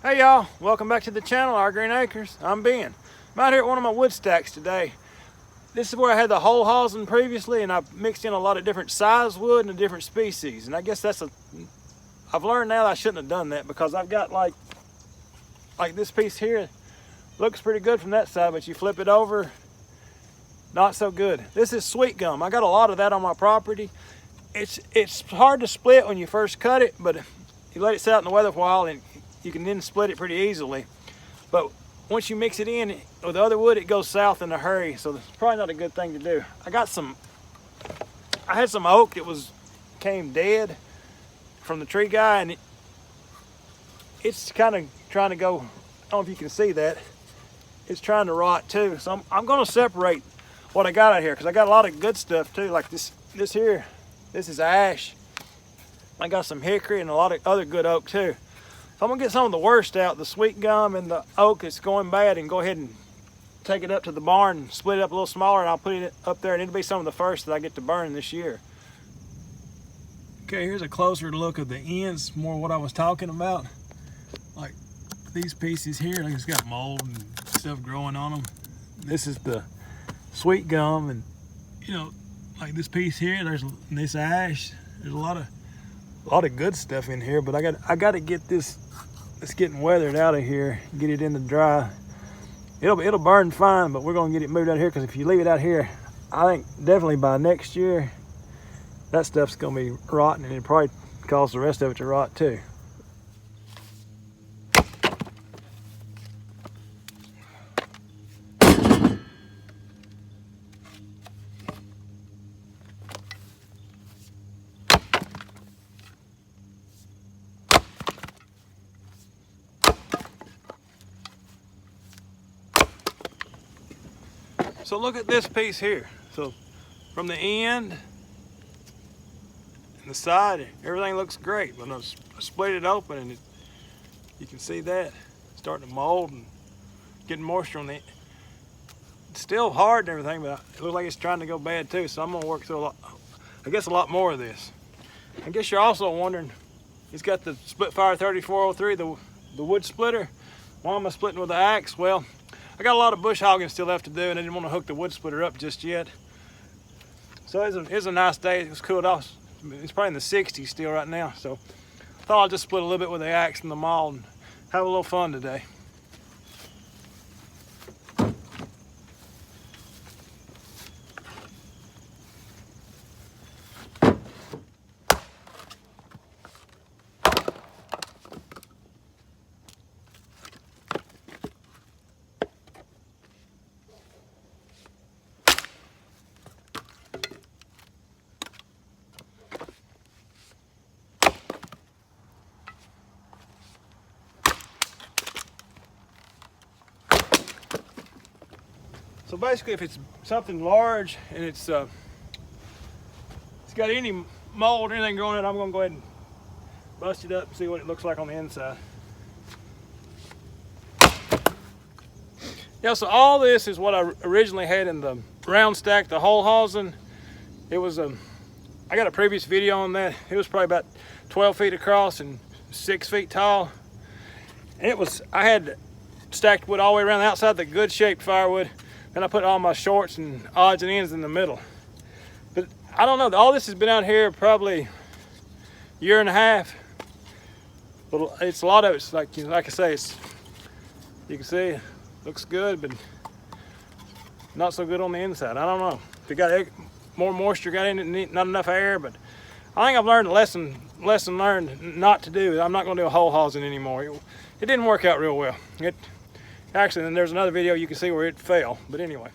Hey y'all, welcome back to the channel, Our Greene Acres. I'm Ben. I'm out here at one of my wood stacks today. This is where I had the whole housing previously, and I've mixed in a lot of different size wood and different species. And I guess I've learned now that I shouldn't have done that, because I've got like this piece here, looks pretty good from that side, but you flip it over, not so good. This is sweet gum. I got a lot of that on my property. It's hard to split when you first cut it, but you let it sit out in the weather for a while and you can then split it pretty easily. But once you mix it in with the other wood, it goes south in a hurry, so it's probably not a good thing to do. I had some oak that came dead from the tree guy, and it's kind of trying to go, I don't know if you can see that, it's trying to rot too. So I'm gonna separate what I got out here, because I got a lot of good stuff too, like this here. This is ash. I got some hickory and a lot of other good oak too. So I'm gonna get some of the worst out, the sweet gum and the oak that's going bad, and go ahead and take it up to the barn and split it up a little smaller, and I'll put it up there, and it'll be some of the first that I get to burn this year. Okay, here's a closer look of the ends, more what I was talking about. Like these pieces here, like it's got mold and stuff growing on them. This is the sweet gum, and you know, like this piece here, there's this ash. There's a lot of good stuff in here, but I got to get this. It's getting weathered out of here. Get it in the dry. It'll burn fine, but we're gonna get it moved out here, because if you leave it out here, I think definitely by next year, that stuff's gonna be rotten, and it'll probably cause the rest of it to rot too. So look at this piece here. So from the end and the side, everything looks great. But I split it open, and you can see that it's starting to mold and getting moisture on it. It's still hard and everything, but it looks like it's trying to go bad too. So I'm gonna work through a lot more of this. I guess you're also wondering, it's got the Spitfire 3403, the wood splitter. Why am I splitting with the axe? Well, I got a lot of bush hogging still left to do, and I didn't want to hook the wood splitter up just yet. So it's a nice day. It was cooled off. It's probably in the 60s still right now. So I thought I'd just split a little bit with the axe and the maul and have a little fun today. So basically, if it's something large and it's got any mold or anything growing in it, I'm gonna go ahead and bust it up and see what it looks like on the inside. Yeah, so all this is what I originally had in the round stack, the whole housing. It was I got a previous video on that. It was probably about 12 feet across and 6 feet tall. And I had stacked wood all the way around the outside, the good shaped firewood. And I put all my shorts and odds and ends in the middle. But I don't know, all this has been out here probably a year and a half. But it's a lot of it's like I say, you can see it looks good, but not so good on the inside. I don't know if it got more moisture got in it, not enough air. But I think I've learned a lesson learned not to do. I'm not going to do a whole housing anymore. It didn't work out real well. Actually, then there's another video you can see where it fell, but anyway.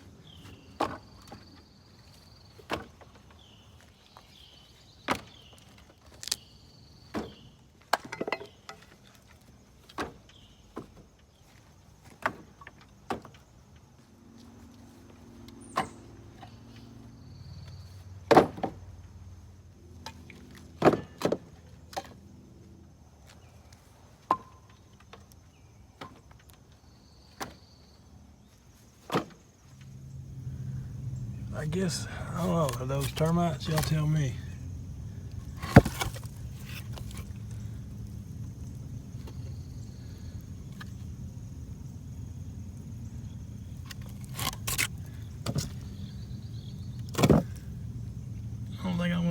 I guess, I don't know, are those termites? Y'all tell me.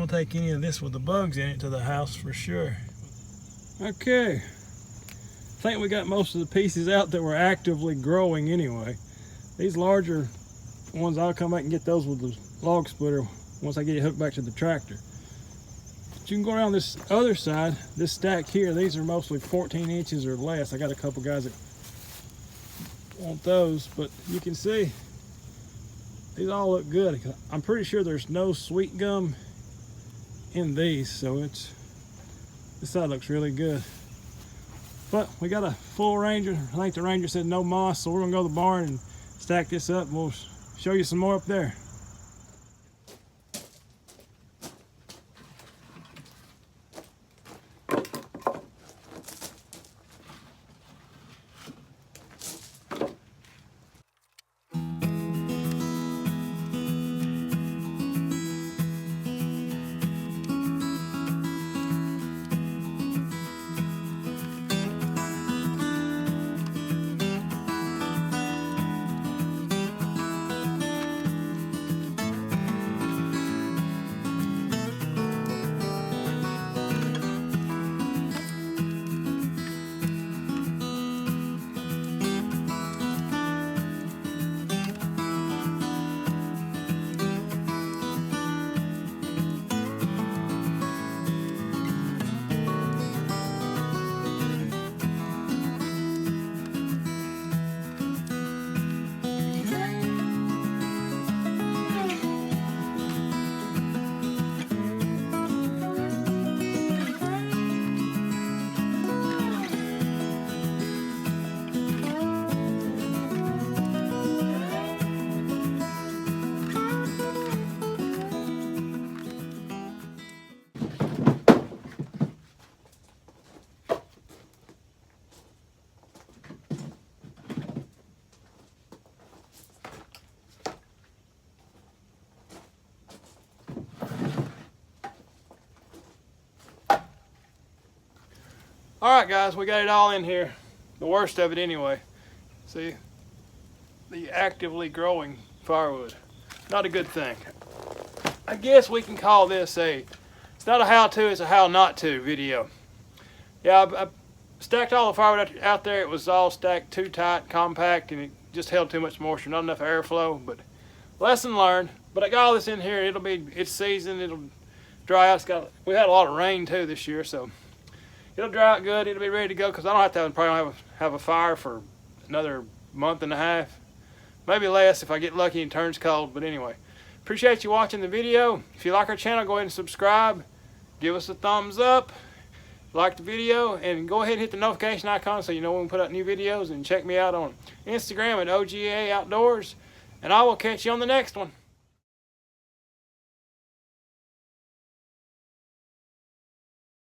won't take any of this with the bugs in it to the house for sure. Okay, I think we got most of the pieces out that were actively growing anyway. These larger ones, I'll come back and get those with the log splitter once I get it hooked back to the tractor. But you can go around this other side, this stack here, these are mostly 14 inches or less. I got a couple guys that want those, but you can see these all look good. I'm pretty sure there's no sweet gum in these, so this side looks really good. But we got a full Ranger. I think the Ranger said no moss, so we're gonna go to the barn and stack this up, and we'll show you some more up there. Alright guys, we got it all in here. The worst of it anyway. See? The actively growing firewood. Not a good thing. I guess we can call this it's not a how-to, it's a how-not-to video. Yeah, I stacked all the firewood out there. It was all stacked too tight, compact, and it just held too much moisture, not enough airflow, but lesson learned. But I got all this in here. It's seasoned, it'll dry out. We had a lot of rain too this year, so it'll dry out good. It'll be ready to go because I don't have to probably have a fire for another month and a half. Maybe less if I get lucky and it turns cold. But anyway, appreciate you watching the video. If you like our channel, go ahead and subscribe. Give us a thumbs up. Like the video. And go ahead and hit the notification icon so you know when we put out new videos. And check me out on Instagram at OGAoutdoors. And I will catch you on the next one.